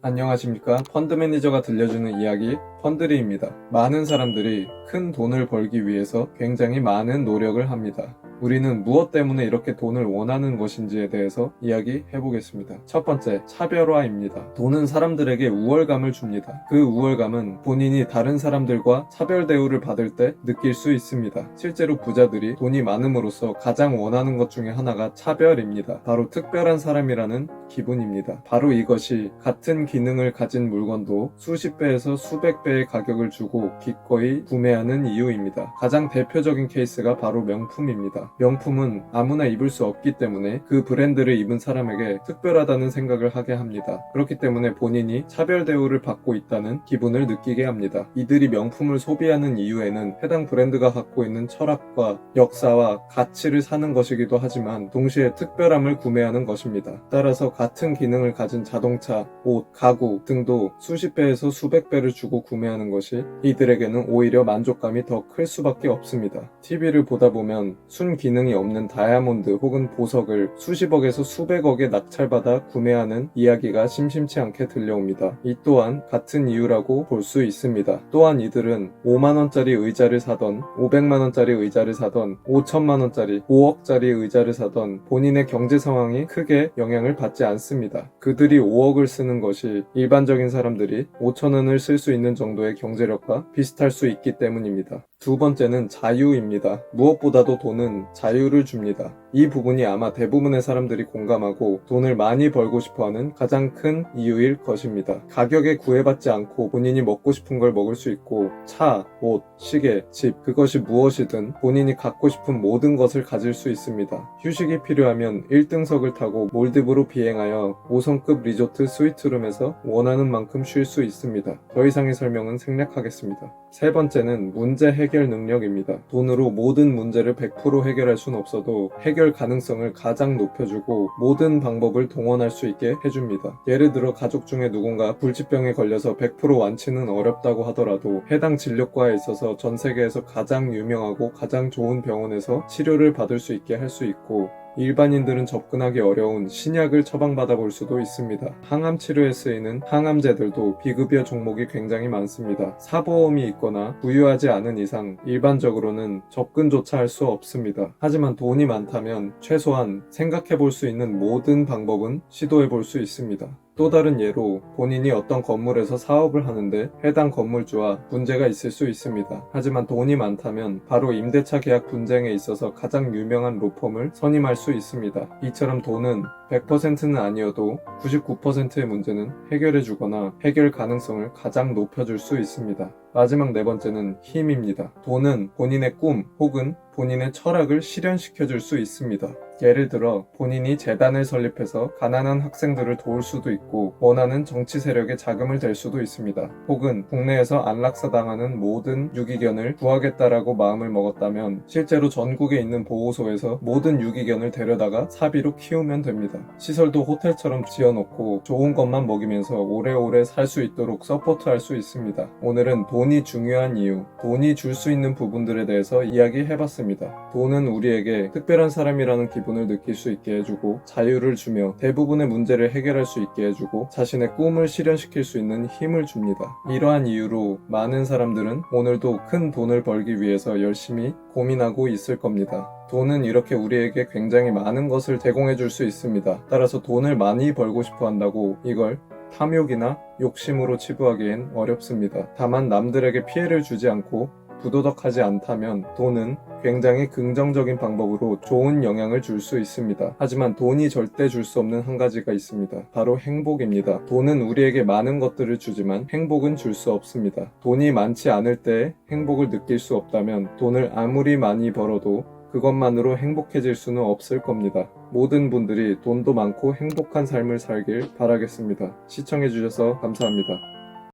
안녕하십니까. 펀드 매니저가 들려주는 이야기 펀드리입니다. 많은 사람들이 큰 돈을 벌기 위해서 굉장히 많은 노력을 합니다. 우리는 무엇 때문에 이렇게 돈을 원하는 것인지에 대해서 이야기해 보겠습니다. 첫 번째, 차별화입니다. 돈은 사람들에게 우월감을 줍니다. 그 우월감은 본인이 다른 사람들과 차별 대우를 받을 때 느낄 수 있습니다. 실제로 부자들이 돈이 많음으로써 가장 원하는 것 중에 하나가 차별입니다. 바로 특별한 사람이라는 기분입니다. 바로 이것이 같은 기능을 가진 물건도 수십 배에서 수백 배의 가격을 주고 기꺼이 구매하는 이유입니다. 가장 대표적인 케이스가 바로 명품입니다. 명품은 아무나 입을 수 없기 때문에 그 브랜드를 입은 사람에게 특별하다는 생각을 하게 합니다. 그렇기 때문에 본인이 차별 대우를 받고 있다는 기분을 느끼게 합니다. 이들이 명품을 소비하는 이유에는 해당 브랜드가 갖고 있는 철학과 역사와 가치를 사는 것이기도 하지만 동시에 특별함을 구매하는 것입니다. 따라서 같은 기능을 가진 자동차, 옷, 가구 등도 수십 배에서 수백 배를 주고 구매하는 것이 이들에게는 오히려 만족감이 더 클 수밖에 없습니다. TV를 보다 보면 기능이 없는 다이아몬드 혹은 보석을 수십억에서 수백억에 낙찰받아 구매하는 이야기가 심심치 않게 들려옵니다. 이 또한 같은 이유라고 볼 수 있습니다. 또한 이들은 5만원짜리 의자를 사던 500만원짜리 의자를 사던 5천만원짜리 5억짜리 의자를 사던 본인의 경제 상황이 크게 영향을 받지 않습니다. 그들이 5억을 쓰는 것이 일반적인 사람들이 5천원을 쓸 수 있는 정도의 경제력과 비슷할 수 있기 때문입니다. 두 번째는 자유입니다. 무엇보다도 돈은 자유를 줍니다. 이 부분이 아마 대부분의 사람들이 공감하고 돈을 많이 벌고 싶어하는 가장 큰 이유일 것입니다. 가격에 구애받지 않고 본인이 먹고 싶은 걸 먹을 수 있고 차, 옷, 시계, 집 그것이 무엇이든 본인이 갖고 싶은 모든 것을 가질 수 있습니다. 휴식이 필요하면 1등석을 타고 몰디브로 비행하여 5성급 리조트 스위트룸에서 원하는 만큼 쉴 수 있습니다. 더 이상의 설명은 생략하겠습니다. 세 번째는 문제 해결 능력입니다. 돈으로 모든 문제를 100% 해결할 순 없어도 해결 가능성을 가장 높여주고 모든 방법을 동원할 수 있게 해줍니다. 예를 들어 가족 중에 누군가 불치병에 걸려서 100% 완치는 어렵다고 하더라도 해당 진료과에 있어서 전 세계에서 가장 유명하고 가장 좋은 병원에서 치료를 받을 수 있게 할 수 있고 일반인들은 접근하기 어려운 신약을 처방받아 볼 수도 있습니다. 항암 치료에 쓰이는 항암제들도 비급여 종목이 굉장히 많습니다. 사보험이 있거나 부유하지 않은 이상 일반적으로는 접근조차 할 수 없습니다. 하지만 돈이 많다면 최소한 생각해 볼 수 있는 모든 방법은 시도해 볼 수 있습니다. 또 다른 예로 본인이 어떤 건물에서 사업을 하는데 해당 건물주와 문제가 있을 수 있습니다. 하지만 돈이 많다면 바로 임대차 계약 분쟁에 있어서 가장 유명한 로펌을 선임할 수 있습니다. 이처럼 돈은 100%는 아니어도 99%의 문제는 해결해 주거나 해결 가능성을 가장 높여줄 수 있습니다. 마지막 네 번째는 힘입니다. 돈은 본인의 꿈 혹은 본인의 철학을 실현시켜 줄 수 있습니다. 예를 들어 본인이 재단을 설립해서 가난한 학생들을 도울 수도 있고 원하는 정치 세력의 자금을 댈 수도 있습니다. 혹은 국내에서 안락사당하는 모든 유기견을 구하겠다라고 마음을 먹었다면 실제로 전국에 있는 보호소에서 모든 유기견을 데려다가 사비로 키우면 됩니다. 시설도 호텔처럼 지어놓고 좋은 것만 먹이면서 오래오래 살 수 있도록 서포트할 수 있습니다. 오늘은 돈이 중요한 이유, 돈이 줄 수 있는 부분들에 대해서 이야기해봤습니다. 돈은 우리에게 특별한 사람이라는 기분을 느낄 수 있게 해주고 자유를 주며 대부분의 문제를 해결할 수 있게 해주고 자신의 꿈을 실현시킬 수 있는 힘을 줍니다. 이러한 이유로 많은 사람들은 오늘도 큰 돈을 벌기 위해서 열심히 고민하고 있을 겁니다. 돈은 이렇게 우리에게 굉장히 많은 것을 제공해 줄 수 있습니다. 따라서 돈을 많이 벌고 싶어 한다고 이걸 탐욕이나 욕심으로 치부하기엔 어렵습니다. 다만 남들에게 피해를 주지 않고 부도덕하지 않다면 돈은 굉장히 긍정적인 방법으로 좋은 영향을 줄 수 있습니다. 하지만 돈이 절대 줄 수 없는 한 가지가 있습니다. 바로 행복입니다. 돈은 우리에게 많은 것들을 주지만 행복은 줄 수 없습니다. 돈이 많지 않을 때 행복을 느낄 수 없다면 돈을 아무리 많이 벌어도 그것만으로 행복해질 수는 없을 겁니다. 모든 분들이 돈도 많고 행복한 삶을 살길 바라겠습니다. 시청해주셔서 감사합니다.